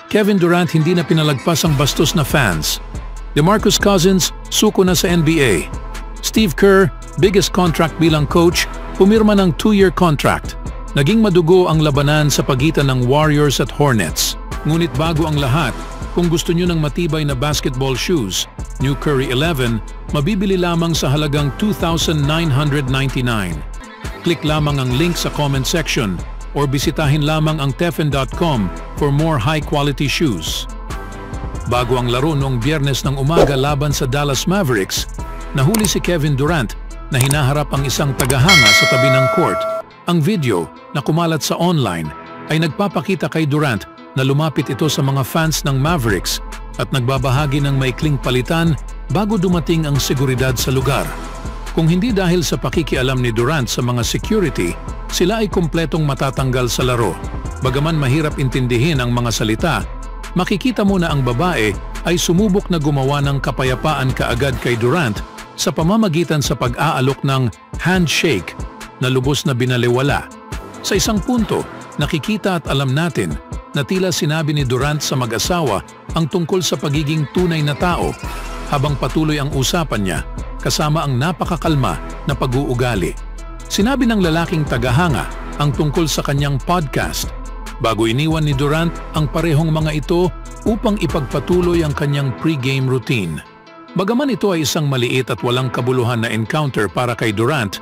Kevin Durant hindi na pinalagpas ang bastos na fans. DeMarcus Cousins, suko na sa NBA. Steve Kerr, biggest contract bilang coach, pumirma ng 2-year contract. Naging madugo ang labanan sa pagitan ng Warriors at Hornets. Ngunit bago ang lahat, kung gusto nyo ng matibay na basketball shoes, New Curry 11, mabibili lamang sa halagang $2,999. Click lamang ang link sa comment section or bisitahin lamang ang teffen.com for more high-quality shoes. Bago ang laro noong Biyernes ng umaga laban sa Dallas Mavericks, nahuli si Kevin Durant na hinaharap ang isang tagahanga sa tabi ng court. Ang video na kumalat sa online ay nagpapakita kay Durant na lumapit ito sa mga fans ng Mavericks at nagbabahagi ng maikling palitan bago dumating ang seguridad sa lugar. Kung hindi dahil sa pakikialam ni Durant sa mga security, sila ay kumpletong matatanggal sa laro. Bagaman mahirap intindihin ang mga salita, makikita mo na ang babae ay sumubok na gumawa ng kapayapaan kaagad kay Durant sa pamamagitan sa pag-aalok ng handshake na lubos na binaliwala. Sa isang punto, nakikita at alam natin na tila sinabi ni Durant sa mag-asawa ang tungkol sa pagiging tunay na tao habang patuloy ang usapan niya kasama ang napakakalma na pag-uugali. Sinabi ng lalaking tagahanga ang tungkol sa kanyang podcast bago iniwan ni Durant ang parehong mga ito upang ipagpatuloy ang kanyang pre-game routine. Bagaman ito ay isang maliit at walang kabuluhan na encounter para kay Durant,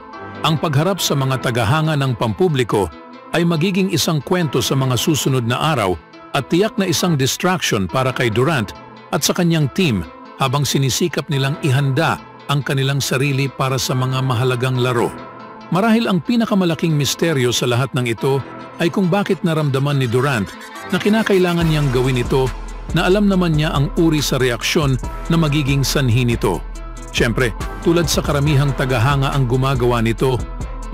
ang pagharap sa mga tagahanga ng pampubliko ay magiging isang kwento sa mga susunod na araw at tiyak na isang distraction para kay Durant at sa kanyang team habang sinisikap nilang ihanda ang kanilang sarili para sa mga mahalagang laro. Marahil ang pinakamalaking misteryo sa lahat ng ito ay kung bakit naramdaman ni Durant na kinakailangan niyang gawin ito na alam naman niya ang uri sa reaksyon na magiging sanhi nito. Siyempre, tulad sa karamihang tagahanga ang gumagawa nito,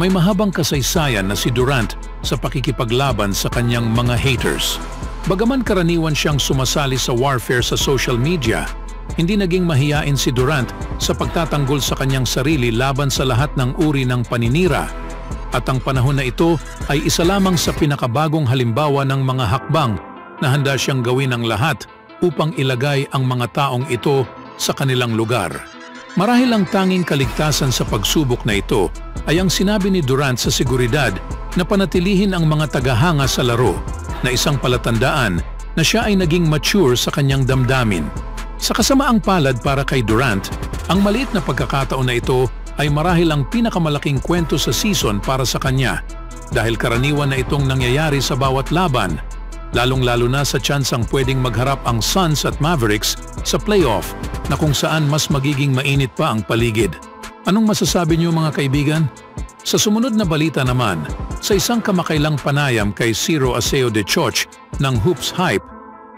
may mahabang kasaysayan na si Durant sa pakikipaglaban sa kanyang mga haters. Bagaman karaniwan siyang sumasali sa warfare sa social media, hindi naging mahiyain si Durant sa pagtatanggol sa kanyang sarili laban sa lahat ng uri ng paninira. At ang panahon na ito ay isa lamang sa pinakabagong halimbawa ng mga hakbang na handa siyang gawin ang lahat upang ilagay ang mga taong ito sa kanilang lugar. Marahil ang tanging kaligtasan sa pagsubok na ito ay ang sinabi ni Durant sa seguridad na panatilihin ang mga tagahanga sa laro, na isang palatandaan na siya ay naging mature sa kanyang damdamin. Sa kasamaang palad para kay Durant, ang maliit na pagkakataon na ito ay marahil ang pinakamalaking kwento sa season para sa kanya dahil karaniwan na itong nangyayari sa bawat laban, lalong-lalo na sa tsansang pwedeng magharap ang Suns at Mavericks sa playoff na kung saan mas magiging mainit pa ang paligid. Anong masasabi niyo mga kaibigan? Sa sumunod na balita naman, sa isang kamakailang panayam kay Ciro Aseo de Choch ng Hoops Hype,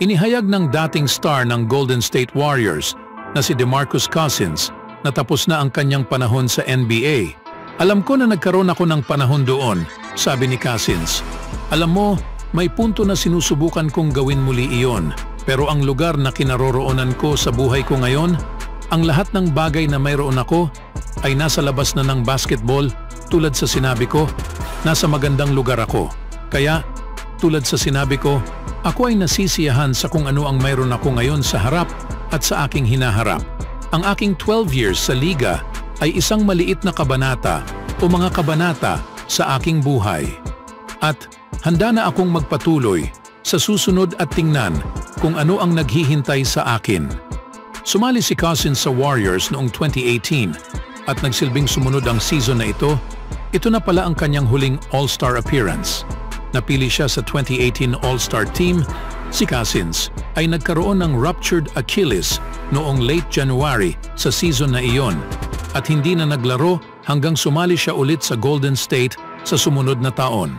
inihayag ng dating star ng Golden State Warriors na si DeMarcus Cousins na tapos na ang kanyang panahon sa NBA. Alam ko na nagkaroon ako ng panahon doon, sabi ni Cousins. Alam mo, may punto na sinusubukan kong gawin muli iyon, pero ang lugar na kinaroroonan ko sa buhay ko ngayon, ang lahat ng bagay na mayroon ako ay nasa labas na ng basketball. Tulad sa sinabi ko, nasa magandang lugar ako. Kaya, tulad sa sinabi ko, ako ay nasisiyahan sa kung ano ang mayroon ako ngayon sa harap at sa aking hinaharap. Ang aking 12 years sa liga ay isang maliit na kabanata o mga kabanata sa aking buhay. At handa na akong magpatuloy sa susunod at tingnan kung ano ang naghihintay sa akin. Sumali si Cousins sa Warriors noong 2018 at nagsilbing sumunod ang season na ito. Ito na pala ang kanyang huling All-Star appearance. Napili siya sa 2018 All-Star team. Si Cousins ay nagkaroon ng ruptured Achilles noong late January sa season na iyon at hindi na naglaro hanggang sumali siya ulit sa Golden State sa sumunod na taon.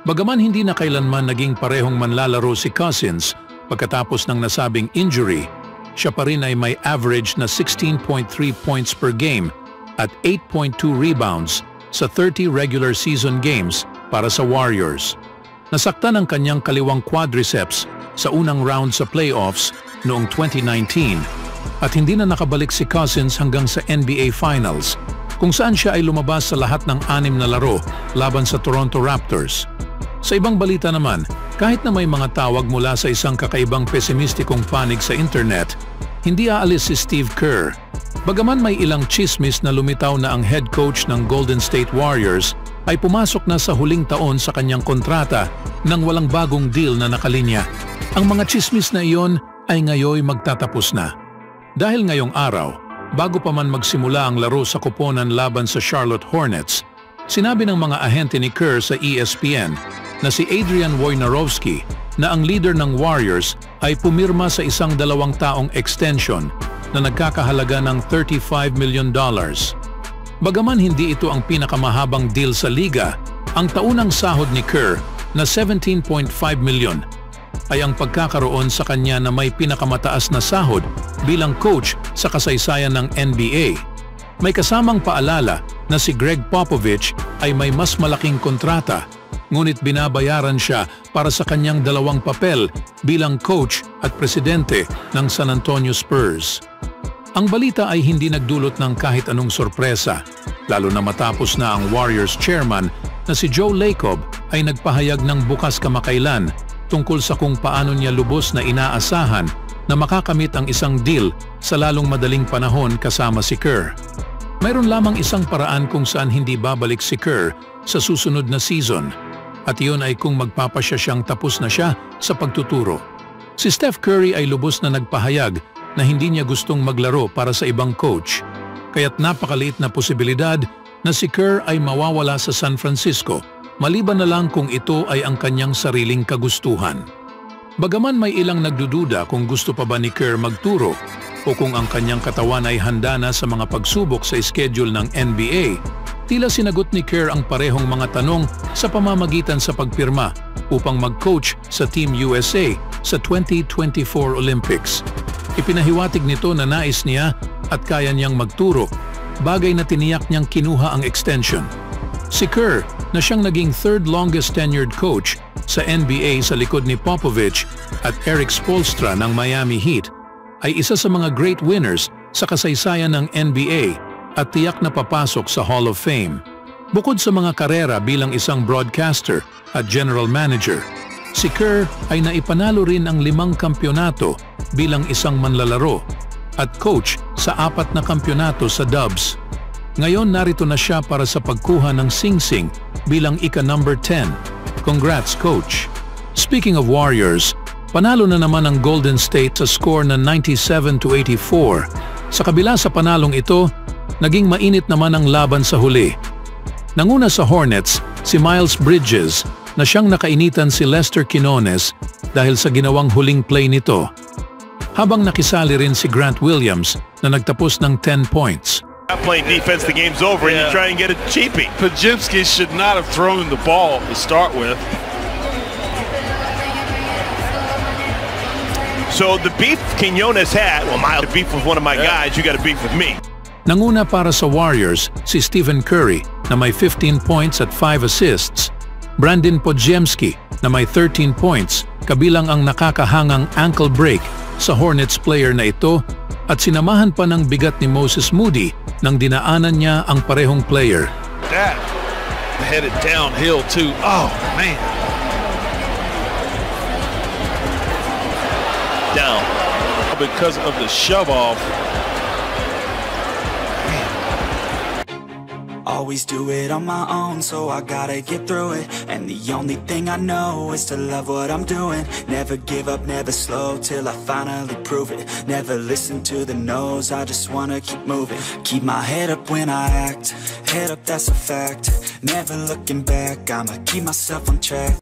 Bagaman hindi na kailanman naging parehong manlalaro si Cousins pagkatapos ng nasabing injury, siya pa rin ay may average na 16.3 points per game at 8.2 rebounds sa 30 regular season games para sa Warriors. Nasaktan ang kanyang kaliwang quadriceps sa unang round sa playoffs noong 2019 at hindi na nakabalik si Cousins hanggang sa NBA Finals kung saan siya ay lumabas sa lahat ng 6 na laro laban sa Toronto Raptors. Sa ibang balita naman, Kahit na may mga tawag mula sa isang kakaibang pesimistikong panig sa internet, hindi aalis si Steve Kerr. Bagaman may ilang chismis na lumitaw na ang head coach ng Golden State Warriors ay pumasok na sa huling taon sa kanyang kontrata nang walang bagong deal na nakalinya. Ang mga chismis na iyon ay ngayoy magtatapos na. Dahil ngayong araw, bago pa man magsimula ang laro sa koponan laban sa Charlotte Hornets, sinabi ng mga ahente ni Kerr sa ESPN na si Adrian Wojnarowski na ang leader ng Warriors ay pumirma sa isang 2-taong extension na nagkakahalaga ng $35 million. Bagaman hindi ito ang pinakamahabang deal sa liga, ang taunang sahod ni Kerr na $17.5 million ay ang pagkakaroon sa kanya na may pinakamataas na sahod bilang coach sa kasaysayan ng NBA. May kasamang paalala na si Greg Popovich ay may mas malaking kontrata, ngunit binabayaran siya para sa kanyang 2 papel bilang coach at presidente ng San Antonio Spurs. Ang balita ay hindi nagdulot ng kahit anong sorpresa, lalo na matapos na ang Warriors chairman na si Joe Lacob ay nagpahayag ng bukas kamakailan tungkol sa kung paano niya lubos na inaasahan na makakamit ang isang deal sa lalong madaling panahon kasama si Kerr. Mayroon lamang isang paraan kung saan hindi babalik si Kerr sa susunod na season, at iyon ay kung magpapasya siyang tapos na siya sa pagtuturo. Si Steph Curry ay lubos na nagpahayag na hindi niya gustong maglaro para sa ibang coach, kaya't napakaliit na posibilidad na si Kerr ay mawawala sa San Francisco, maliban na lang kung ito ay ang kanyang sariling kagustuhan. Bagaman may ilang nagdududa kung gusto pa ba ni Kerr magturo o kung ang kanyang katawan ay handa na sa mga pagsubok sa schedule ng NBA, tila sinagot ni Kerr ang parehong mga tanong sa pamamagitan sa pagpirma upang mag-coach sa Team USA sa 2024 Olympics. Ipinahiwatig nito na nais niya at kaya niyang magturo, bagay na tiniyak niyang kinuha ang extension. Si Kerr, na siyang naging 3rd longest tenured coach sa NBA sa likod ni Popovich at Eric Spoelstra ng Miami Heat, ay isa sa mga great winners sa kasaysayan ng NBA at tiyak na papasok sa Hall of Fame. Bukod sa mga karera bilang isang broadcaster at general manager, si Kerr ay naipanalo rin ang 5 kampyonato bilang isang manlalaro at coach sa 4 na kampyonato sa Dubs. Ngayon narito na siya para sa pagkuha ng singsing bilang ika-number 10. Congrats, Coach! Speaking of Warriors, panalo na naman ang Golden State sa score na 97-84. Sa kabila sa panalong ito, naging mainit naman ang laban sa huli. Nanguna sa Hornets si Miles Bridges na siyang nakainitan si Lester Quinones dahil sa ginawang huling play nito, habang nakisali rin si Grant Williams na nagtapos ng 10 points. Playing defense, the game's over, and you try and get a cheapie. Podziemski should not have thrown the ball to start with. So the beef Quinones had, well, my beef with one of my guys, you got a beef with me. Nanguna para sa Warriors si Stephen Curry na may 15 points at 5 assists, Brandon Podziemski na may 13 points kabilang ang nakakahangang ankle break sa Hornets player na ito, at sinamahan pa ng bigat ni Moses Moody nang dinaanan niya ang parehong player. That headed downhill too. Oh man. Down. Because of the shove off. Always do it on my own, so I gotta get through it. And the only thing I know is to love what I'm doing. Never give up, never slow, till I finally prove it. Never listen to the no's, I just wanna keep moving. Keep my head up when I act, head up, that's a fact. Never looking back, I'ma keep myself on track.